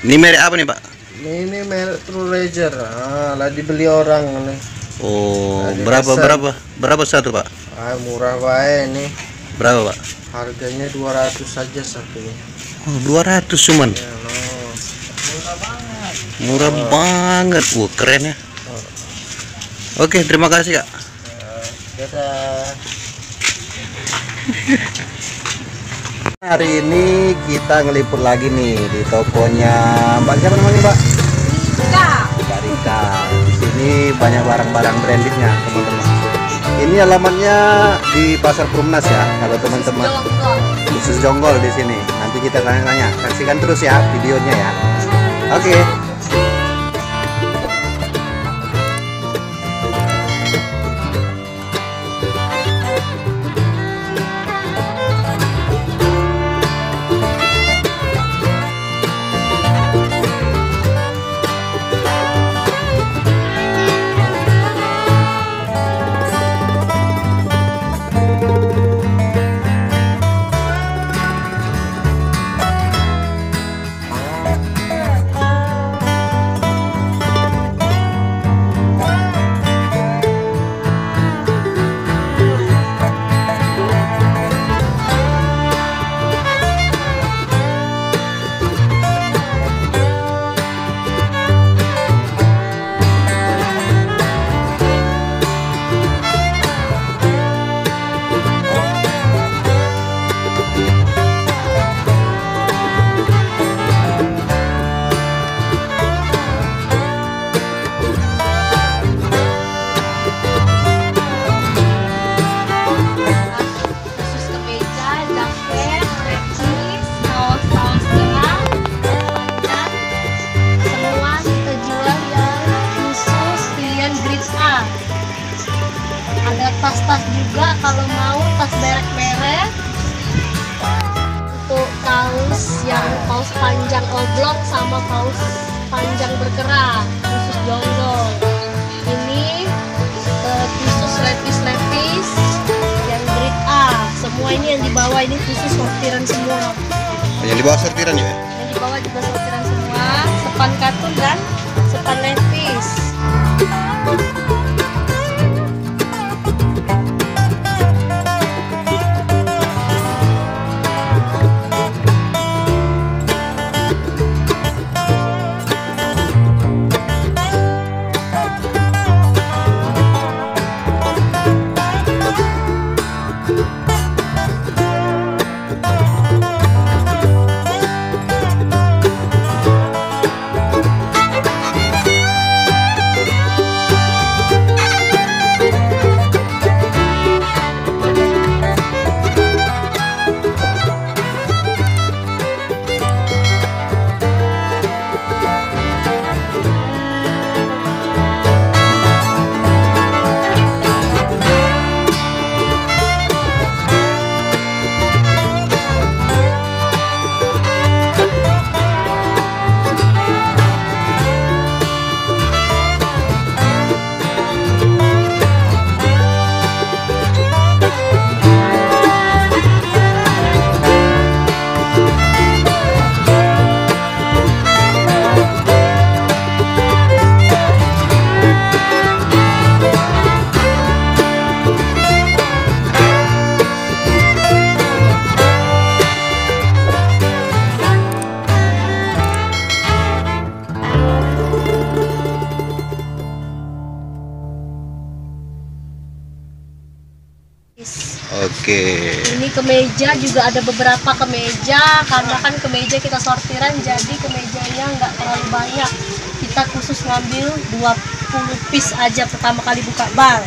Ini merek apa nih, Pak? Ini merek True Ranger. Lah dibeli orang nih. Oh, Nah, berapa satu, Pak? Murah wae ini. Berapa, Pak? Harganya 200 saja satunya. Oh, 200 cuman. Ya, no. Murah banget. Keren ya. Oke, terima kasih, Kak. Dadah. Hari ini kita ngeliput lagi nih di tokonya Mbak siapa namanya, Mbak? Mbak Rika. Di sini banyak barang-barang brandednya, teman-teman. Ini alamatnya di Pasar Perumnas ya, kalau teman-teman. Khusus Jonggol di sini. Nanti kita tanya-tanya. Saksikan terus ya videonya ya. Oke. Ada tas-tas juga kalau mau, tas merek-merek. Untuk kaos yang kaos panjang oblong sama kaos panjang berkerah khusus jonggol. Ini khusus lepis-lepis yang grade A. Semua ini yang dibawa ini khusus sortiran semua. Yang di bawah sortiran ya? Yang dibawa juga sortiran semua, sepan katun dan sepan lepis. Oke. Ini kemeja juga ada beberapa kemeja, karena kan kemeja kita sortiran jadi kemejanya nggak terlalu banyak. Kita khusus ngambil 20 piece aja pertama kali buka bar.